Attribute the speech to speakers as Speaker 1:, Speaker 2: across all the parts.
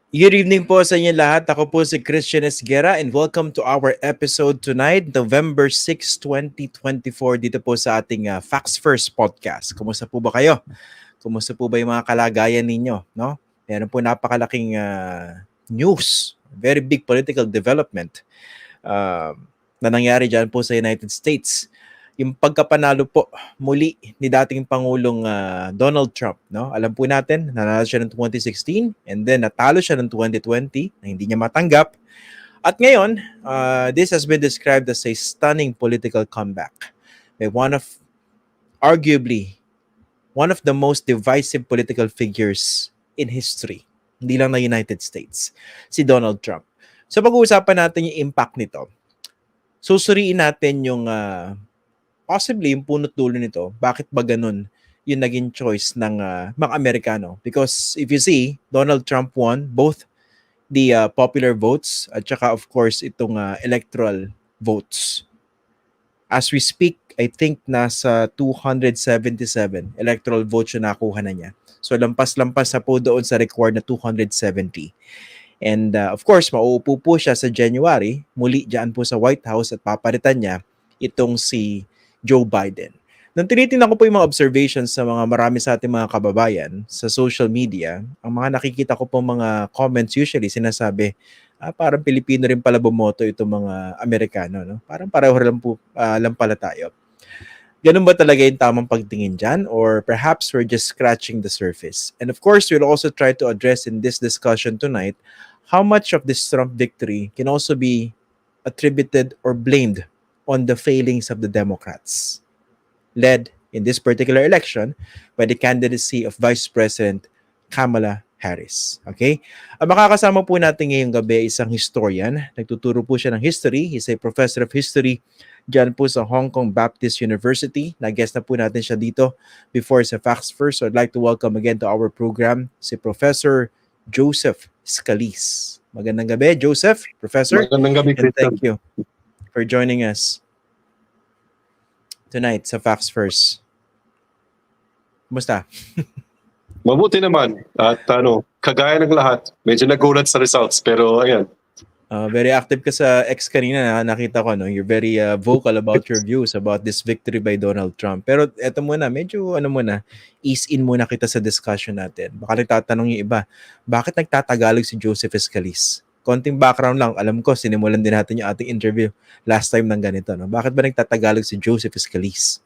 Speaker 1: Good evening po sa inyo lahat. Ako po si Christian Esguera and welcome to our episode tonight, November 6, 2024, dito po sa ating Facts First podcast. Kumusta po ba kayo? Kumusta po ba yung mga kalagayan ninyo? No? Meron po napakalaking news, very big political development uh, na nangyari dyan po sa United States. Yung pagkapanalo po muli ni dating Pangulong Donald Trump. No? Alam po natin, nanalo siya ng 2016 and then natalo siya ng 2020 na hindi niya matanggap. At ngayon, this has been described as a stunning political comeback by arguably, one of the most divisive political figures in history. Hindi lang na United States, si Donald Trump. So pag-uusapan natin yung impact nito, susuriin natin yung possibly yung punot dulo nito, bakit ba ganun yung naging choice ng mga Amerikano? Because if you see, Donald Trump won both the popular votes at saka of course itong electoral votes. As we speak, I think nasa 277 electoral votes yung nakuha na niya. So lampas-lampas na po doon sa record na 270. And of course, mauupo po siya sa January, muli dyan po sa White House at papalitan niya itong si Joe Biden. Nung tinitingnan ko po yung mga observations sa mga marami sa ating mga kababayan sa social media, ang mga nakikita ko po mga comments usually sinasabi, parang Pilipino rin pala bumoto itong mga Amerikano. No? Parang pareho lang pala tayo. Ganun ba talaga yung tamang pagtingin dyan? Or perhaps we're just scratching the surface? And of course, we'll also try to address in this discussion tonight how much of this Trump victory can also be attributed or blamed on the failings of the Democrats, led in this particular election by the candidacy of Vice President Kamala Harris. Okay? Ang makakasama po natin ngayong gabi ay isang historian. Nagtuturo po siya ng history. He's a professor of history dyan po sa Hong Kong Baptist University. Nag-guest na po natin siya dito before sa Facts First. So I'd like to welcome again to our program si Professor Joseph Scalise. Magandang gabi, Joseph, Professor.
Speaker 2: Magandang gabi,
Speaker 1: and
Speaker 2: Christian.
Speaker 1: thank you for joining us tonight sa Facts First. Kumusta?
Speaker 2: Mabuti naman. At kagaya ng lahat, medyo nagulat sa results. Pero ayan.
Speaker 1: Very active ka sa X kanina, nakita ko, no? You're very vocal about your views about this victory by Donald Trump. Pero eto muna, medyo ease in muna kita sa discussion natin. Baka nagtatanong yung iba, bakit nagtatagalog si Joseph Scalise? Konting background lang, alam ko, sinimulan din natin yung ating interview last time ng ganito. No? Bakit ba nagtatagalog si Joseph Scalise?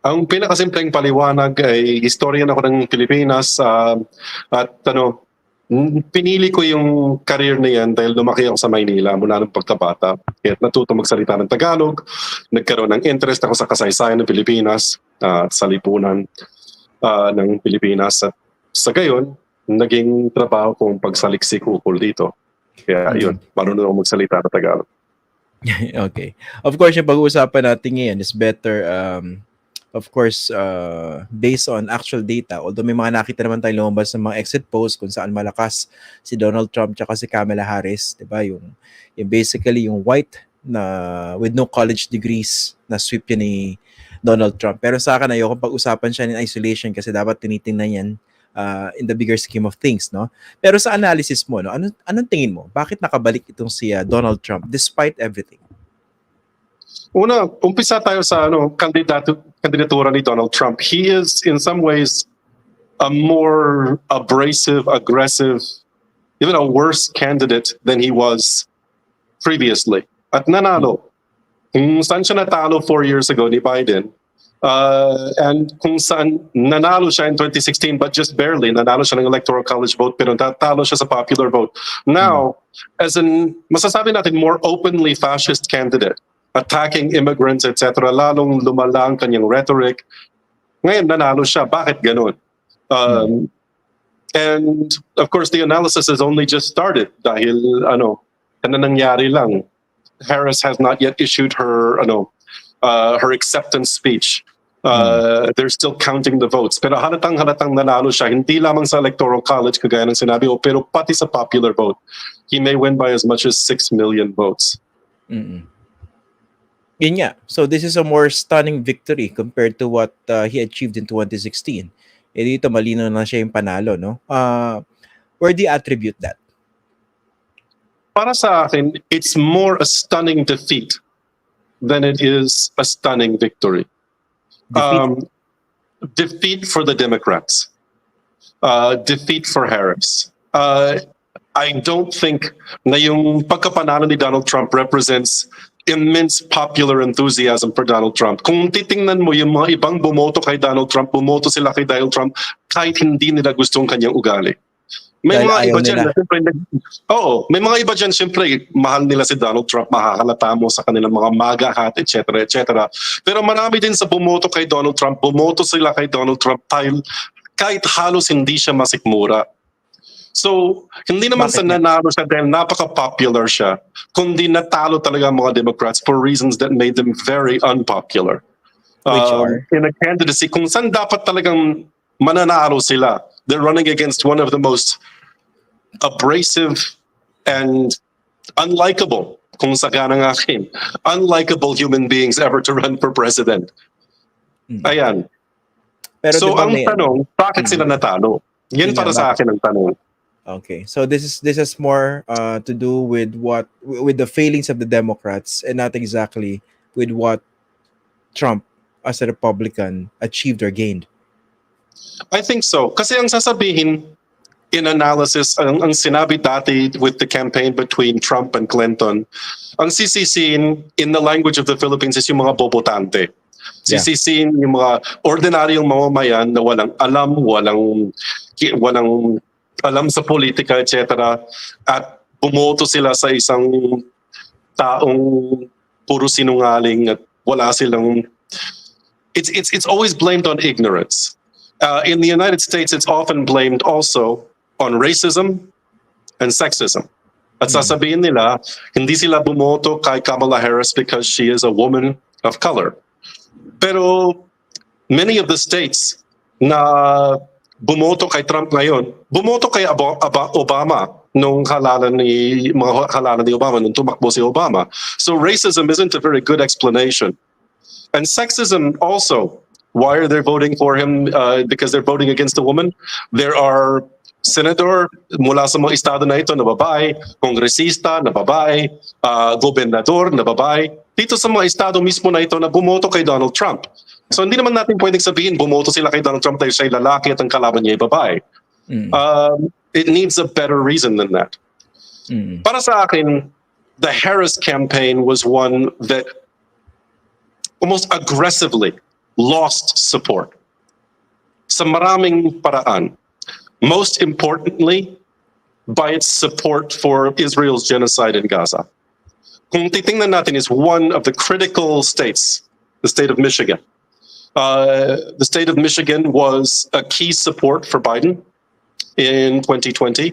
Speaker 2: Ang pinakasimpleng paliwanag ay historian ako ng Pilipinas at pinili ko yung career na yan dahil lumaki ako sa Maynila mula ng pagkabata. Kaya natuto magsalita ng Tagalog, nagkaroon ng interest ako sa kasaysayan ng Pilipinas at sa lipunan ng Pilipinas. At sa gayon, naging trabaho kong pagsaliksik ukol dito. Kaya yun, marunong ako magsalita ng Tagalog.
Speaker 1: Okay. Of course, yung pag-uusapan natin ngayon is better, of course, based on actual data. Although may mga nakita naman tayong lumabas ng mga exit polls kung saan malakas si Donald Trump tsaka si Kamala Harris. Diba? Yung basically yung white na with no college degrees na sweep yun ni Donald Trump. Pero sa akin, ayokong pag-usapan siya in isolation kasi dapat tinitingnan yan in the bigger scheme of things, no? Pero sa analysis mo, no, anong tingin mo? Bakit nakabalik itong si Donald Trump despite everything?
Speaker 2: Una, umpisa tayo sa kandidatura ni Donald Trump. He is in some ways a more abrasive, aggressive, even a worse candidate than he was previously. At nanalo. Kung saan siya natalo 4 years ago ni Biden, and kung saan nanalo siya in 2016 but just barely, nanalo siya ng electoral college vote pero natalo siya sa popular vote. Now, as an masasabi natin more openly fascist candidate, attacking immigrants, etc., lalong lumala ang kanyang rhetoric. Ngayon, nanalo siya. Bakit ganun? And of course, the analysis has only just started dahil nangyari lang. Harris has not yet issued her her acceptance speech. They're still counting the votes. Pero halatang nanalo siya, hindi lamang sa electoral college, kagaya ng sinabi ko, pero pati sa popular vote. He may win by as much as 6 million votes.
Speaker 1: Yun nga. So this is a more stunning victory compared to what he achieved in 2016. Dito malino na siya yung panalo, no? Where do you attribute that?
Speaker 2: Para sa akin, it's more a stunning defeat than it is a stunning victory.
Speaker 1: Defeat?
Speaker 2: Defeat for the Democrats. Defeat for Harris. I don't think na yung pagkapanalo ni Donald Trump represents immense popular enthusiasm for Donald Trump. Kung titingnan mo yung mga ibang bumoto kay Donald Trump, bumoto sila kay Donald Trump kahit hindi nila gustong kanyang ugali. May
Speaker 1: Dahil
Speaker 2: mga
Speaker 1: ayaw
Speaker 2: iba dyan
Speaker 1: nila.
Speaker 2: na siyempre, may mga iba dyan siyempre, mahal nila si Donald Trump, makakalata mo sa kanilang mga MAGA hat, etc. etc. Pero marami din sa bumoto kay Donald Trump, bumoto sila kay Donald Trump kahit halos hindi siya masikmura. So, hindi naman
Speaker 1: Bakit
Speaker 2: sa
Speaker 1: nga?
Speaker 2: nanalo siya dahil napaka-popular siya, kundi natalo talaga ang mga Democrats for reasons that made them very unpopular.
Speaker 1: Which are?
Speaker 2: In a candidacy, kung saan dapat talagang mananalo sila, they're running against one of the most abrasive and unlikable, kung sakana ng akin, unlikable human beings ever to run for president. Ayan.
Speaker 1: Pero
Speaker 2: So,
Speaker 1: diba
Speaker 2: ang
Speaker 1: may
Speaker 2: tanong, bakit sila natalo? Yan
Speaker 1: Yun
Speaker 2: para
Speaker 1: nga,
Speaker 2: sa
Speaker 1: bakit?
Speaker 2: akin ang tanong.
Speaker 1: Okay, so this is more to do with with the failings of the Democrats and not exactly with what Trump as a Republican achieved or gained.
Speaker 2: I think so. Kasi ang sasabihin in analysis, ang sinabi dati with the campaign between Trump and Clinton, ang sisisiin in the language of the Philippines is yung mga bobotante.
Speaker 1: Yeah.
Speaker 2: Sisisiin yung mga ordinaryong mamamayan na walang alam, walang alam sa politika, etc. At bumoto sila sa isang taong puro sinungaling at wala silang... It's always blamed on ignorance. In the United States, it's often blamed also on racism and sexism. At sasabihin nila, hindi sila bumoto kay Kamala Harris because she is a woman of color. Pero many of the states na bumoto kay Trump ngayon, bumoto kay Obama nung halalan ni Obama, nung tumakbo si Obama. So racism isn't a very good explanation. And sexism also, why are they voting for him? Because they're voting against a woman. There are senator mula sa mga estado na ito na babae, kongresista na babae, gobernador na babae, dito sa mga estado mismo na ito na bumoto kay Donald Trump. So hindi naman natin pwedeng sabihin bumoto sila kay Donald Trump dahil siya'y lalaki at ang kalaban niya ay babae. It needs a better reason than that. Para sa akin, the Harris campaign was one that almost aggressively lost support sa maraming paraan. Most importantly, by its support for Israel's genocide in Gaza. Kung titingnan natin is one of the critical states, the state of Michigan. The state of Michigan was a key support for Biden in 2020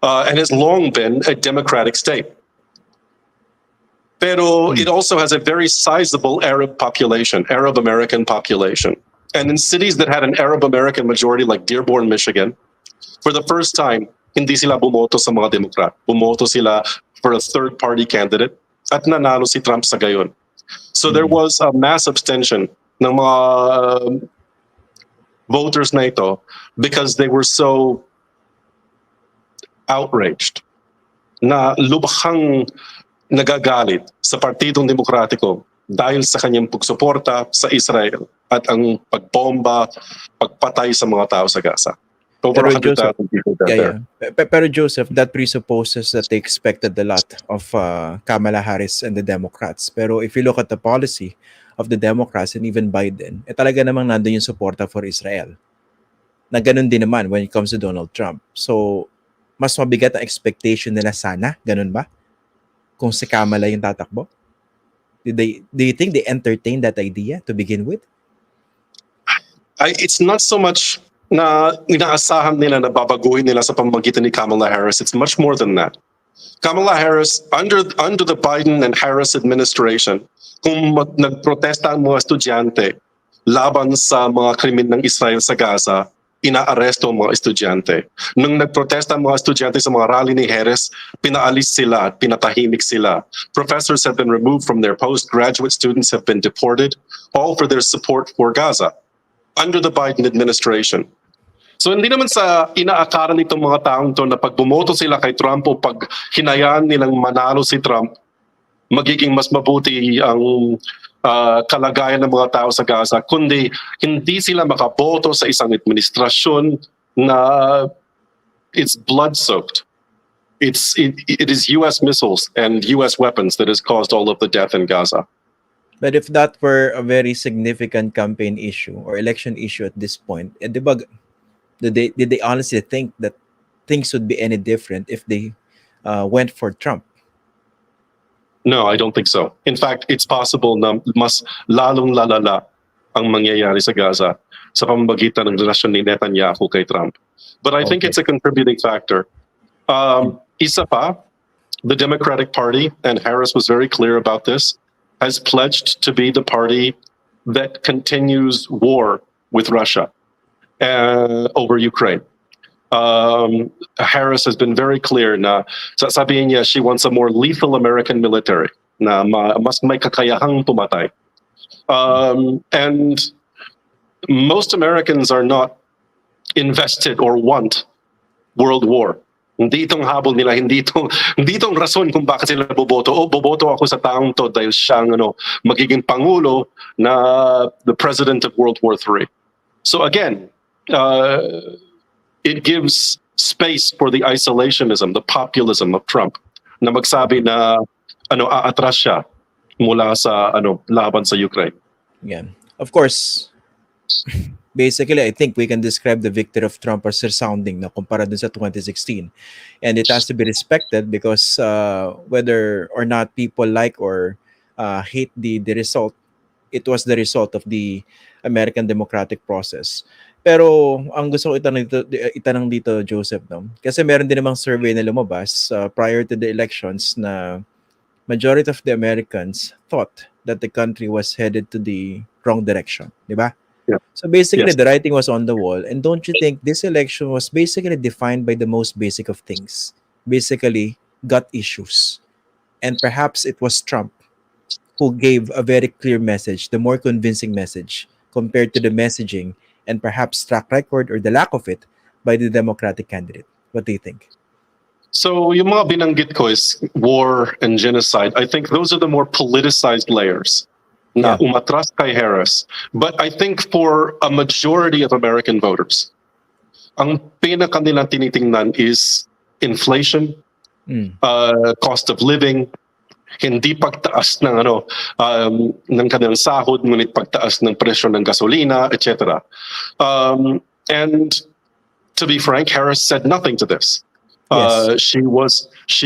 Speaker 2: and has long been a Democratic state. Pero it also has a very sizable Arab population, Arab American population. And in cities that had an Arab American majority like Dearborn, Michigan, for the first time, hindi sila bumoto sa mga Democrat. Bumoto sila for a third-party candidate at nanalo si Trump sa gayon. So there was a mass abstention ng mga voters na ito because they were so outraged na lubhang nagagalit sa Partidong Demokratiko dahil sa kanyang pagsuporta sa Israel at ang pagbomba, pagpatay sa mga tao sa Gaza. Over
Speaker 1: Pero
Speaker 2: 100,000 people dead there.
Speaker 1: Pero Joseph, that presupposes that they expected a lot of Kamala Harris and the Democrats. Pero if you look at the policy of the Democrats and even Biden, talaga namang nandun yung suporta for Israel. Na ganun din naman when it comes to Donald Trump. So, mas mabigat ang expectation nila sana, ganun ba? Kung si Kamala yung tatakbo? Do you think they entertained that idea to begin with?
Speaker 2: It's not so much na inaasahan nila na babaguhin nila sa pamamagitan ni Kamala Harris. It's much more than that. Kamala Harris, under the Biden and Harris administration, kung nagprotesta ang mga estudyante laban sa mga krimen ng Israel sa Gaza, inaaresto ang mga estudyante. Nung nagprotesta ang mga estudyante sa mga rally ni Harris, pinaalis sila at pinatahimik sila. Professors have been removed from their post, graduate students have been deported, all for their support for Gaza under the Biden administration. So hindi naman sa inaakara nitong mga taong to na pag bumoto sila kay Trump o pag hinayaan nilang manalo si Trump, magiging mas mabuti ang kalagayan ng mga tao sa Gaza, kundi hindi sila makaboto sa isang administrasyon na it's blood-soaked. It is U.S. missiles and U.S. weapons that has caused all of the death in Gaza.
Speaker 1: But if that were a very significant campaign issue or election issue at this point, di ba, did they honestly think that things would be any different if they went for Trump?
Speaker 2: No, I don't think so. In fact, it's possible na mas lalong lalala ang mangyayari sa Gaza sa pamamagitan ng relasyon ni Netanyahu kay Trump. But I think
Speaker 1: Okay.
Speaker 2: it's a contributing factor. Isa pa, the Democratic Party, and Harris was very clear about this, has pledged to be the party that continues war with Russia over Ukraine. Harris has been very clear na sabihin niya she wants a more lethal American military na mas may kakayahang pumatay. And most Americans are not invested or want world war. Hindi itong habol nila, hindi itong rason kung bakit sila boboto. Boboto ako sa taong to dahil siyang magiging pangulo na the president of World War III. So again, it gives space for the isolationism, the populism of Trump na magsabi na aatras siya mula sa laban sa Ukraine.
Speaker 1: Yeah. Of course, basically, I think we can describe the victory of Trump as resounding na kumpara dun sa 2016. And it has to be respected because whether or not people like or hate the result, it was the result of the American democratic process. Pero ang gusto ko itanong dito, Joseph, no? Kasi meron din namang survey na lumabas prior to the elections na majority of the Americans thought that the country was headed to the wrong direction, di ba?
Speaker 2: Yeah.
Speaker 1: So basically,
Speaker 2: Yes.
Speaker 1: the writing was on the wall. And don't you think this election was basically defined by the most basic of things? Basically, gut issues. And perhaps it was Trump who gave a very clear message, the more convincing message, compared to the messaging and perhaps track record or the lack of it by the Democratic candidate. What do you think?
Speaker 2: So yung mga binanggit ko is war and genocide. I think those are the more politicized layers na
Speaker 1: Yeah.
Speaker 2: umatras kay Harris. But I think for a majority of American voters, ang pinaka nilang tinitingnan is inflation, cost of living, hindi pagtaas ng ng kanilang sahod, ngunit pagtaas ng presyo ng gasolina, etc. And to be frank, Harris said nothing to this.
Speaker 1: Yes.
Speaker 2: She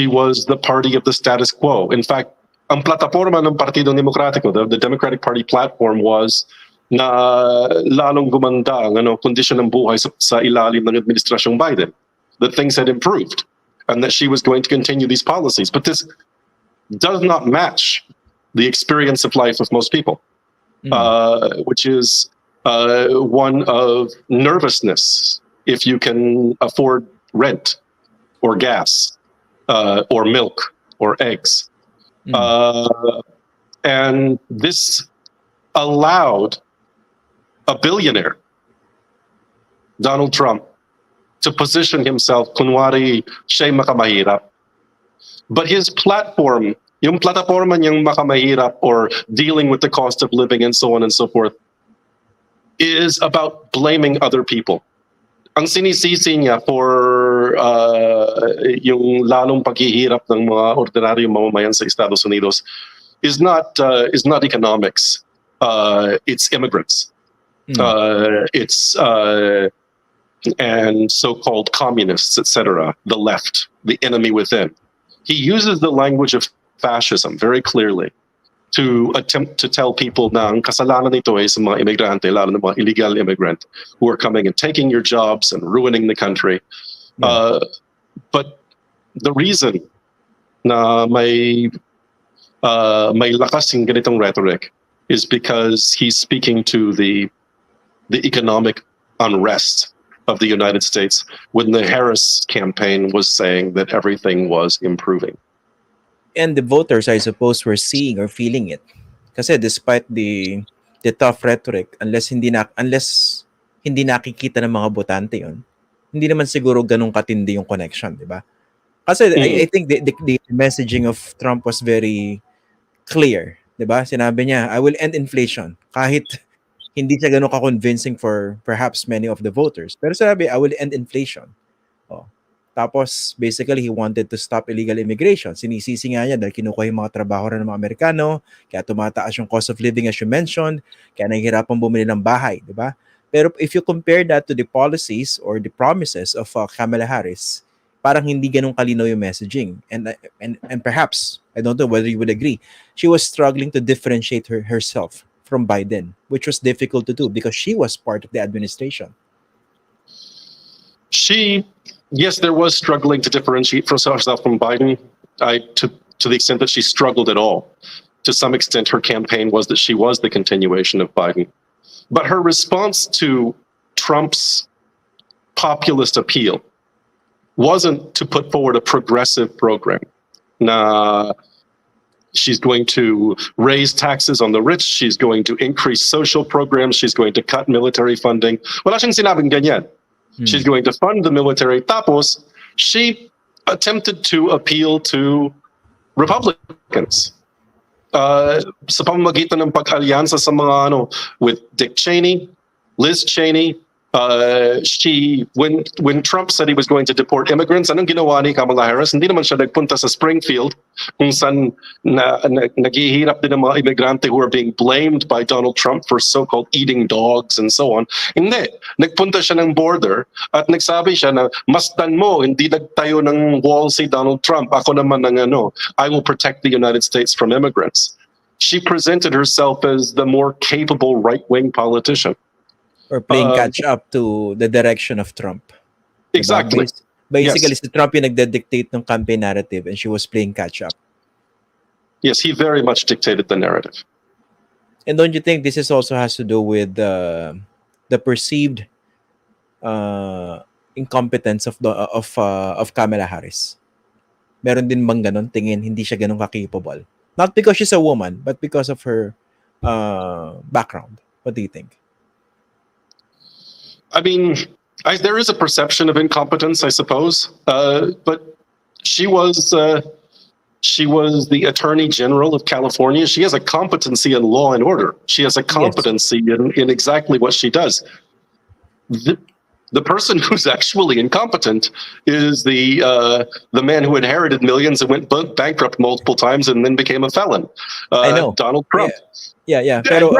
Speaker 2: was the party of the status quo. In fact, ang plataforma ng Partido Demokratiko, the Democratic Party platform was na lalong gumanda ang kondisyon ng buhay sa ilalim ng administrasyong Biden. That things had improved and that she was going to continue these policies. But this does not match the experience of life of most people, which is one of nervousness if you can afford rent or gas or milk or eggs. And this allowed a billionaire, Donald Trump, to position himself kunwari siya'y makamahirap. But his platform, yung plataforma niyang makamahirap or dealing with the cost of living and so on and so forth, is about blaming other people. Ang sinisisi niya for yung lalong paghihirap ng mga ordinaryong mamamayan sa Estados Unidos is not economics. It's immigrants. It's and so-called communists, etc. The left, the enemy within. He uses the language of fascism very clearly to attempt to tell people na ang kasalanan nito ay sa mga imigrante, lalo na mga illegal immigrant who are coming and taking your jobs and ruining the country. But the reason na may lakas yung ganitong rhetoric is because he's speaking to the economic unrest of the United States when the Harris campaign was saying that everything was improving.
Speaker 1: And the voters, I suppose, were seeing or feeling it. Kasi despite the tough rhetoric, unless hindi nakikita ng mga botante yon, hindi naman siguro ganun katindi yung connection, di ba? Kasi I think the messaging of Trump was very clear, di ba? Sinabi niya, I will end inflation. Kahit hindi siya ganun ka-convincing for perhaps many of the voters. Pero sinabi, I will end inflation. Oh. Tapos, basically, he wanted to stop illegal immigration. Sinisisi nga niya dahil kinukuha yung mga trabaho ng mga Amerikano, kaya tumataas yung cost of living as you mentioned, kaya nahihirapan bumili ng bahay, di ba? Pero if you compare that to the policies or the promises of Kamala Harris, parang hindi ganun kalinaw yung messaging. And perhaps, I don't know whether you would agree, she was struggling to differentiate herself from Biden, which was difficult to do because she was part of the administration.
Speaker 2: Yes, there was struggling to differentiate herself from Biden. To the extent that she struggled at all. To some extent, her campaign was that she was the continuation of Biden. But her response to Trump's populist appeal wasn't to put forward a progressive program. She's going to raise taxes on the rich. She's going to increase social programs. She's going to cut military funding. Wala siyang sinabing ganyan. She's going to fund the military. Tapos, she attempted to appeal to Republicans. Sa pamamagitan ng pag-alyansa sa mga with Dick Cheney, Liz Cheney. When Trump said he was going to deport immigrants, anong ginawa ni Kamala Harris? Hindi naman siya nagpunta sa Springfield kung saan naghihirap din ng mga imigrante who are being blamed by Donald Trump for so-called eating dogs and so on. Hindi. Nagpunta siya ng border at nagsabi siya na masdan mo, hindi nagtayo ng wall si Donald Trump. Ako naman I will protect the United States from immigrants. She presented herself as the more capable right-wing politician.
Speaker 1: Or playing catch up to the direction of Trump.
Speaker 2: Exactly.
Speaker 1: Basically, si Trump yung nagde-dictate ng campaign narrative and she was playing catch up.
Speaker 2: Yes, he very much dictated the narrative.
Speaker 1: And don't you think this is also has to do with the perceived incompetence of Kamala Harris? Meron din bang ganon? Tingin, hindi siya ganon ka-capable. Not because she's a woman, but because of her background. What do you think?
Speaker 2: I mean, there is a perception of incompetence, I suppose, but she was the Attorney General of California. She has a competency in law and order. She has a competency in exactly what she does. The person who's actually incompetent is the man who inherited millions and went bankrupt multiple times and then became a felon.
Speaker 1: I know.
Speaker 2: Donald Trump.
Speaker 1: Yeah. Pero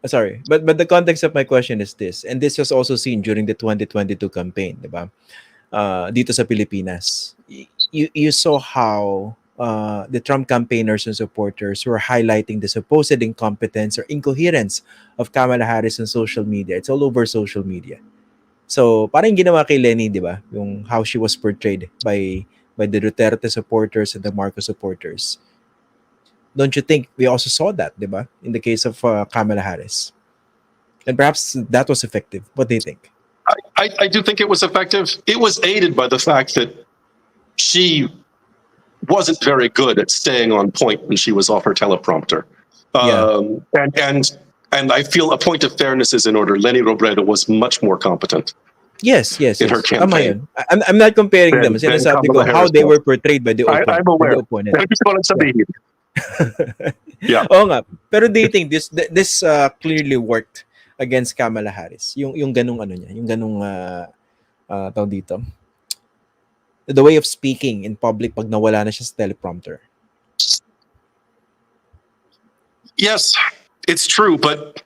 Speaker 1: sorry, but the context of my question is this, and this was also seen during the 2022 campaign, di ba? Dito sa Pilipinas, you saw how the Trump campaigners and supporters were highlighting the supposed incompetence or incoherence of Kamala Harris on social media. It's all over social media. So parang ginawa kay Lenny, di ba? Yung how she was portrayed by the Duterte supporters and the Marcos supporters. Don't you think we also saw that, di ba? In the case of Kamala Harris. And perhaps that was effective. What do you think?
Speaker 2: I do think it was effective. It was aided by the fact that she wasn't very good at staying on point when she was off her teleprompter. And I feel a point of fairness is in order. Lenny Robredo was much more competent.
Speaker 1: Yes.
Speaker 2: In her campaign.
Speaker 1: I'm not comparing them. Sinasabi ko how they were portrayed by the opponent.
Speaker 2: I'm aware.
Speaker 1: The opponent.
Speaker 2: Yeah.
Speaker 1: Oo nga. Pero do you think this clearly worked against Kamala Harris? Yung ganung niya, yung ganung tawag dito. The way of speaking in public pag nawala na siya sa teleprompter.
Speaker 2: Yes, it's true, but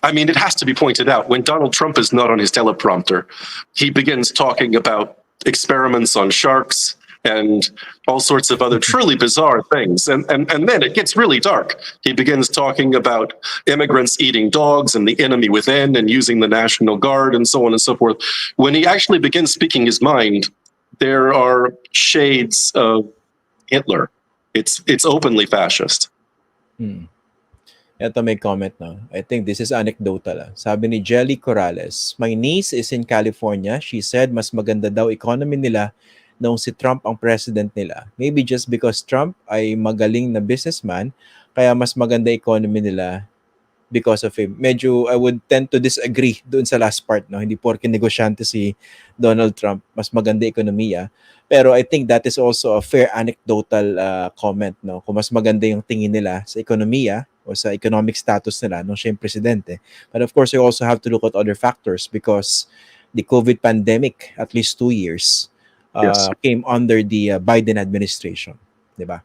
Speaker 2: I mean, it has to be pointed out, when Donald Trump is not on his teleprompter, he begins talking about experiments on sharks and all sorts of other truly bizarre things. And then it gets really dark. He begins talking about immigrants eating dogs and the enemy within and using the National Guard and so on and so forth. When he actually begins speaking his mind, there are shades of Hitler. It's openly fascist.
Speaker 1: Ito may comment na. I think this is anecdotal. Sabi ni Jelly Corrales, my niece is in California. She said mas maganda daw economy nila noong si Trump ang president nila. Maybe just because Trump ay magaling na businessman, kaya mas maganda economy nila because of him. Medyo I would tend to disagree doon sa last part, no? Hindi porke negosyante si Donald Trump, mas maganda ekonomiya. Pero I think that is also a fair anecdotal comment, no? Kung mas maganda yung tingin nila sa ekonomiya o sa economic status nila nung siya yung presidente. But of course, you also have to look at other factors because the COVID pandemic, at least 2 years,
Speaker 2: Yes.
Speaker 1: came under the Biden administration. Diba?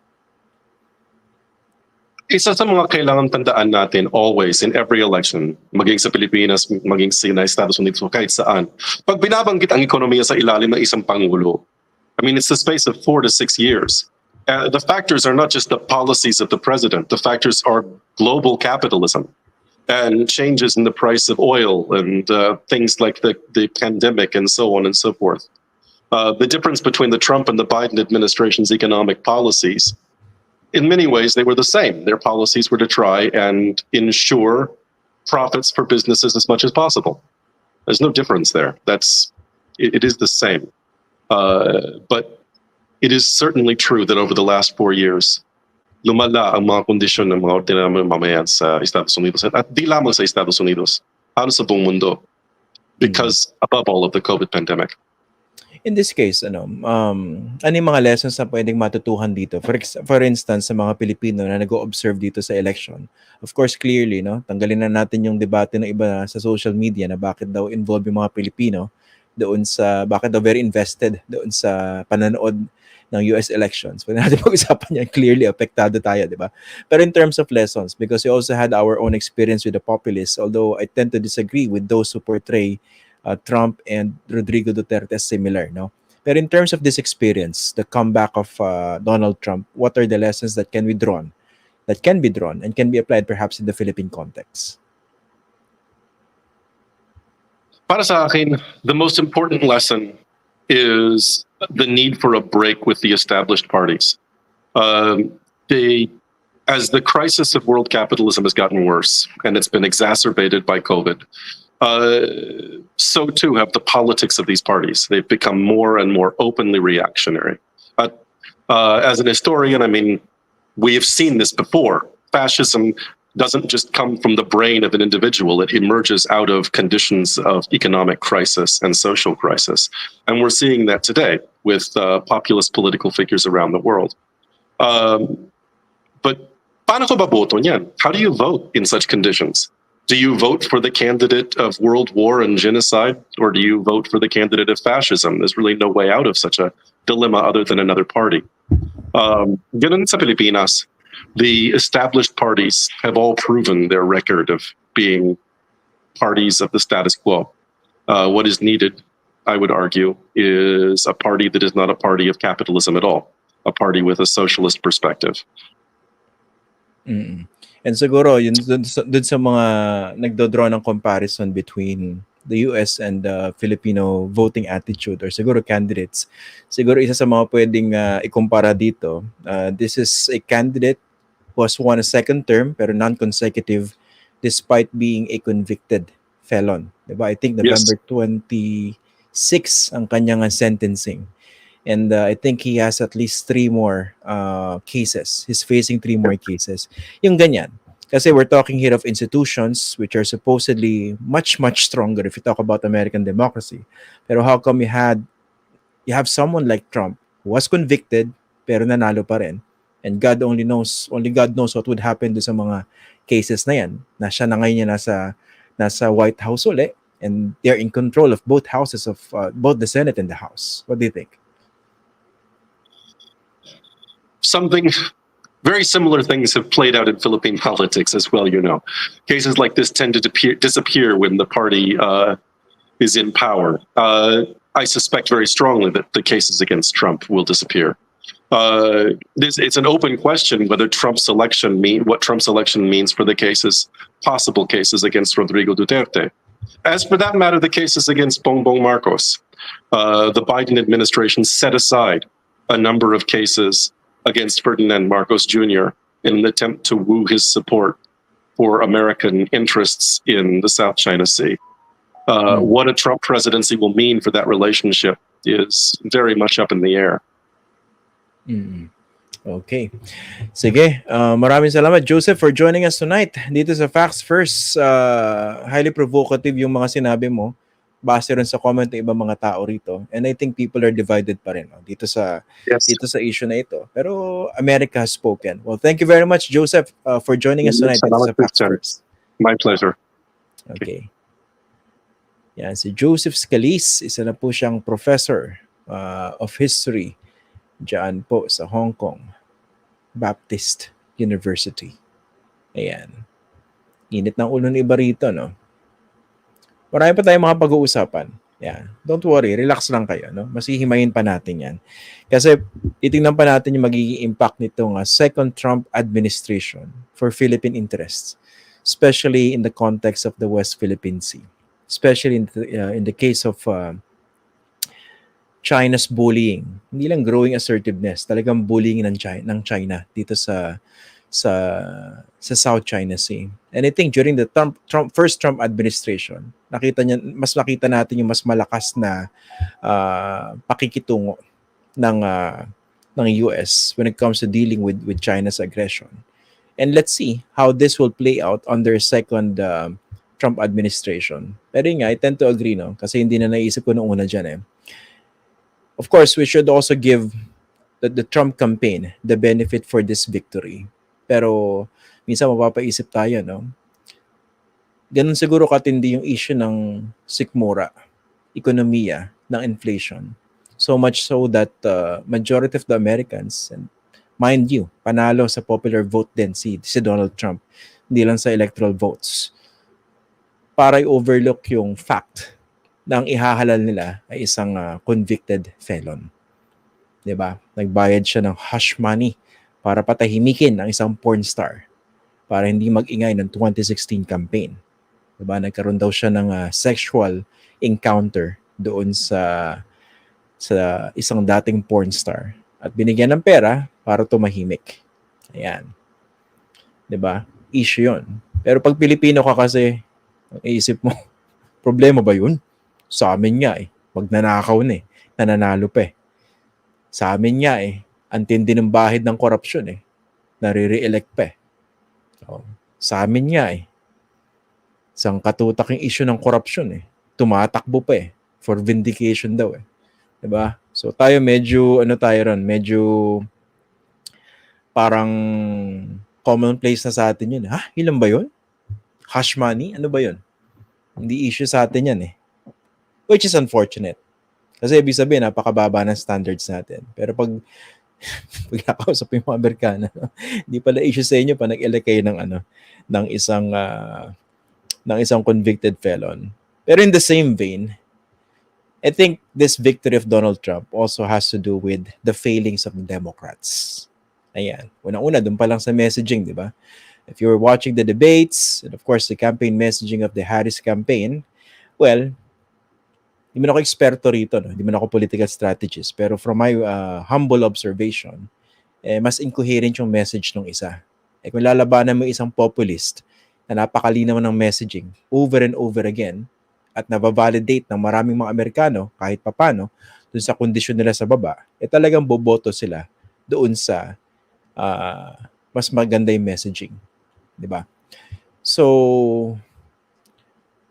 Speaker 2: Isa sa mga kailangan tandaan natin always in every election, maging sa Pilipinas, maging sa Estados Unidos, o kahit saan, pag binabanggit ang ekonomiya sa ilalim ng isang pangulo, I mean, it's the space of 4 to 6 years. The factors are not just the policies of the president. The factors are global capitalism and changes in the price of oil and things like the pandemic and so on and so forth. The difference between the Trump and the Biden administration's economic policies, in many ways, they were the same. Their policies were to try and ensure profits for businesses as much as possible. There's no difference there. It is the same. But it is certainly true that over the last 4 years, lumala ang mga kondisyon ng mga ordinaryong mamayan sa Estados Unidos at di lamang sa Estados Unidos, halos sa buong mundo because above all of the COVID pandemic.
Speaker 1: In this case, ano yung mga lessons na pwedeng matutuhan dito? For instance, sa mga Pilipino na nag-o-observe dito sa election. Of course, clearly, no, tanggalin na natin yung debate ng iba sa social media na bakit daw involved yung mga Pilipino doon sa, bakit daw very invested doon sa pananood ng US elections. Pwede natin pag-usapan yan, clearly apektado tayo, di ba? Pero in terms of lessons, because we also had our own experience with the populists, although I tend to disagree with those who portray Trump and Rodrigo Duterte as similar, no? But in terms of this experience, the comeback of Donald Trump, what are the lessons that can be drawn and can be applied perhaps in the Philippine context?
Speaker 2: Para sa akin, the most important lesson is the need for a break with the established parties. As the crisis of world capitalism has gotten worse, and it's been exacerbated by COVID, so too have the politics of these parties. They've become more and more openly reactionary. As an historian, I mean, we have seen this before. Fascism doesn't just come from the brain of an individual. It emerges out of conditions of economic crisis and social crisis. And we're seeing that today with populist political figures around the world. But paano ko baboto niyan? How do you vote in such conditions? Do you vote for the candidate of world war and genocide, or do you vote for the candidate of fascism? There's really no way out of such a dilemma other than another party. Ganun sa Pilipinas, the established parties have all proven their record of being parties of the status quo. What is needed, I would argue, is a party that is not a party of capitalism at all, a party with a socialist perspective.
Speaker 1: Mm. And siguro, yun dun sa mga nagdodraw ng comparison between the US and the Filipino voting attitude or siguro candidates, siguro isa sa mga pwedeng ikumpara dito, this is a candidate who has won a second term pero non-consecutive despite being a convicted felon. Diba? I think November 26 ang kanyang sentencing. And I think he has at least 3 more cases. He's facing 3 more cases. Yung ganyan. Kasi we're talking here of institutions which are supposedly much, much stronger if you talk about American democracy. Pero how come you have someone like Trump who was convicted pero nanalo pa rin? And only God knows what would happen do sa mga cases na yan. Na siya na ngayon nasa White House uli, and they're in control of both houses of both the Senate and the House. What do you think?
Speaker 2: Very similar things have played out in Philippine politics as well, you know. Cases like this tend to disappear when the party is in power. I suspect very strongly that the cases against Trump will disappear. It's an open question whether what Trump's election means for the possible cases against Rodrigo Duterte. As for that matter, the cases against Bongbong Marcos, the Biden administration set aside a number of cases against Ferdinand Marcos Jr. in an attempt to woo his support for American interests in the South China Sea. What a Trump presidency will mean for that relationship is very much up in the air.
Speaker 1: Okay. Sige. Maraming salamat, Joseph, for joining us tonight dito sa Facts First. Highly provocative yung mga sinabi mo base rin sa comment ng ibang mga tao rito. And I think people are divided pa rin no,
Speaker 2: Yes.
Speaker 1: dito sa issue na ito. Pero America has spoken. Well, thank you very much, Joseph, for joining us tonight dito
Speaker 2: Salamat,
Speaker 1: sa Facts
Speaker 2: Christian.
Speaker 1: First.
Speaker 2: My pleasure.
Speaker 1: Okay. Yan, si Joseph Scalise, isa na po siyang professor of history diyan po sa Hong Kong Baptist University. Ayan. Init ng ulo ng iba rito, no? Marami pa tayong mga pag-uusapan. Yan. Don't worry, relax lang kayo, no? Masihimayin pa natin yan. Kasi titingnan pa natin yung magiging impact nitong second Trump administration for Philippine interests, especially in the context of the West Philippine Sea. Especially in the case of China's bullying. Hindi lang growing assertiveness, talagang bullying ng China dito sa South China Sea. And I think during the first Trump administration, mas nakita natin yung mas malakas na pakikitungo ng US when it comes to dealing with China's aggression. And let's see how this will play out under second Trump administration. Pero yun nga, I tend to agree, no? Kasi hindi na naisip ko noong una dyan eh. Of course, we should also give the Trump campaign the benefit for this victory. Pero minsan mapapaisip tayo, no? Ganun siguro katindi yung issue ng sikmura, ekonomiya, ng inflation. So much so that majority of the Americans, and mind you, panalo sa popular vote din si Donald Trump, hindi lang sa electoral votes, para i-overlook yung fact na ang ihahalal nila ay isang convicted felon. 'Di ba? Nagbayad siya ng hush money para patahimikin ang isang porn star para hindi mag-ingay ng 2016 campaign. 'Di ba? Nagkaroon daw siya ng sexual encounter doon sa isang dating porn star at binigyan ng pera para tumahimik. Ayan. 'Di ba? Issue 'yon. Pero pag Pilipino ka kasi, ang isip mo, problema ba 'yun? Sa amin nga eh. Magnanakaw na eh. Nananalo pa eh. Sa amin nga eh. Ang tindi ng bahid ng korupsyon eh. Nare-re-elect pa eh. So, sa amin nga eh. Isang katutak yung issue ng korupsyon eh. Tumatakbo pa eh. For vindication daw eh. Diba? So tayo medyo, medyo parang commonplace na sa atin yun. Ha? Ilan ba yun? Hush money? Ano ba yun? Hindi issue sa atin yan eh. Which is unfortunate. Kasi ibig sabihin, napakababa ng standards natin. Pero pag nakausap yung mga Amerikano, hindi pala issue sa inyo pa nag-elect kayo ng isang convicted felon. Pero in the same vein, I think this victory of Donald Trump also has to do with the failings of the Democrats. Ayan. Unang-una, doon pa lang sa messaging, di ba? If you're watching the debates, and of course, the campaign messaging of the Harris campaign, well, hindi man ako eksperto rito, no? Hindi man ako political strategist, pero from my humble observation, mas incoherent yung message ng isa. Kung lalabanan mo isang populist na napakalinaw ng messaging over and over again at nabavalidate ng maraming mga Amerikano kahit papano dun sa kondisyon nila sa baba, talagang boboto sila doon sa mas maganda yung messaging. Diba? So,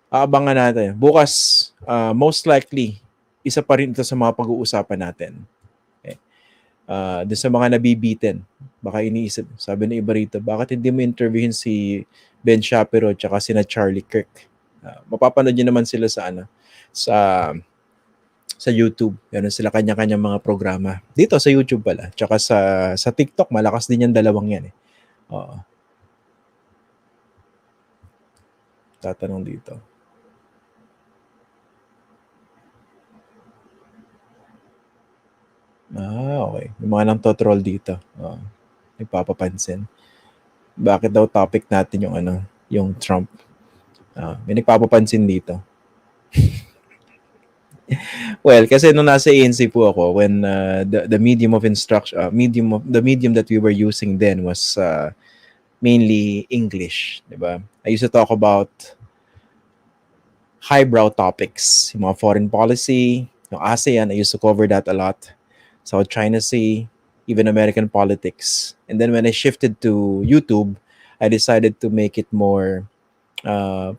Speaker 1: aabangan natin. Bukas, most likely, isa pa rin ito sa mga pag-uusapan natin. Okay. Doon sa mga nabibitin, baka iniisip, sabi ng iba rito, bakit hindi mo interviewin si Ben Shapiro at saka sina Charlie Kirk? Mapapanood nyo naman sila sa YouTube. Meron sila kanya-kanya mga programa. Dito sa YouTube pala. Tsaka sa TikTok, malakas din yung dalawang yan. Tatanong dito. Okay. Yung mga nang totroll dito. Nagpapapansin. Bakit daw topic natin yung Trump? May nagpapapansin dito. Well, kasi nung nasa ANC po ako, when the medium of instruction, the medium that we were using then was mainly English, di ba? I used to talk about highbrow topics, yung mga foreign policy, yung ASEAN, I used to cover that a lot. South China Sea, even American politics. And then when I shifted to YouTube, I decided to make it more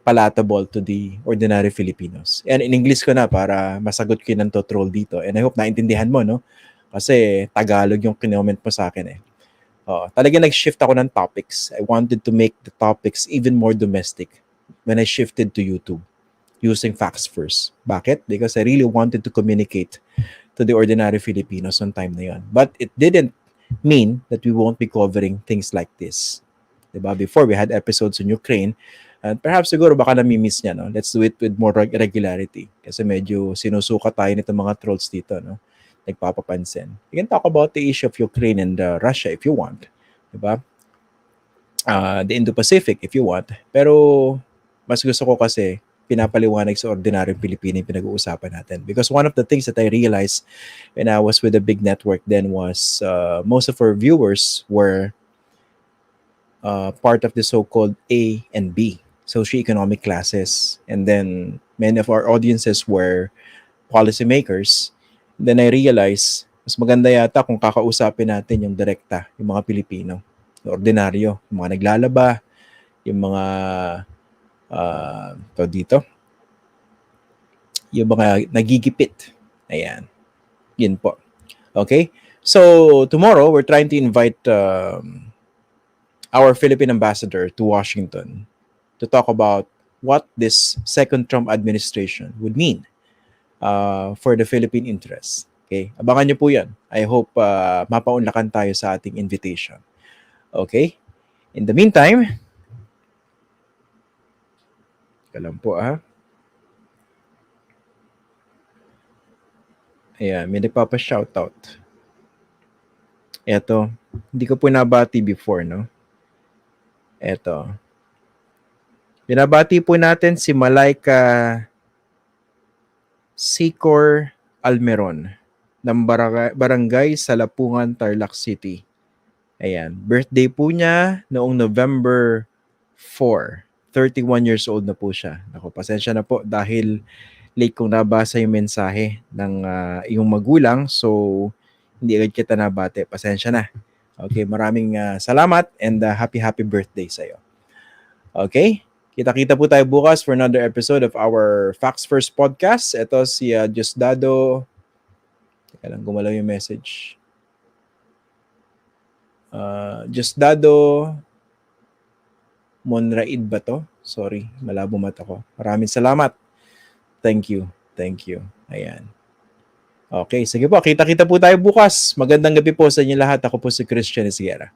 Speaker 1: palatable to the ordinary Filipinos. And in English ko na para masagot ko yung troll dito. And I hope naintindihan mo, no? Kasi Tagalog yung kinoment mo sa akin eh. Talaga nag-shift ako ng topics. I wanted to make the topics even more domestic when I shifted to YouTube using facts first. Bakit? Because I really wanted to communicate to the ordinary Filipinos on time na yun. But it didn't mean that we won't be covering things like this. Diba? Before, we had episodes on Ukraine, and perhaps siguro baka nami-miss niya, no? Let's do it with more regularity. Kasi medyo sinusuka tayo nito mga trolls dito, no? Nagpapapansin. You can talk about the issue of Ukraine and Russia if you want. Diba? The Indo-Pacific if you want. Pero mas gusto ko kasi pinapaliwanag sa ordinaryong Pilipino yung pinag-uusapan natin. Because one of the things that I realized when I was with a big network then was most of our viewers were part of the so-called A and B, socioeconomic classes. And then many of our audiences were policymakers. Then I realized, mas maganda yata kung kakausapin natin yung direkta, yung mga Pilipino, yung ordinaryo, yung mga naglalaba, yung mga dito, yung mga nagigipit. Ayan. Yun po. Okay? So, tomorrow, we're trying to invite our Philippine ambassador to Washington to talk about what this second Trump administration would mean for the Philippine interests. Okay? Abangan niyo po yan. I hope mapaunlakan tayo sa ating invitation. Okay? In the meantime, alam po ayan, may nagpapa-shoutout. Eto, hindi ko po nabati before, no? Eto. Binabati po natin si Malaika Sicor Almeron ng Barangay Salapungan, Tarlac City. Ayan. Birthday po niya noong November 4. 31 years old na po siya. Ako, pasensya na po dahil late kong nabasa yung mensahe ng iyong magulang. So, hindi agad kita nabate. Pasensya na. Okay, maraming salamat and happy birthday sa'yo. Okay? Kita-kita po tayo bukas for another episode of our Facts First podcast. Ito si Diosdado. Teka lang, gumalaw yung message. Diosdado Monraid ba to? Sorry, malabo mata ko. Maraming salamat. Thank you. Ayan. Okay, sige po. Kita-kita po tayo bukas. Magandang gabi po sa inyo lahat. Ako po si Christian Esguera.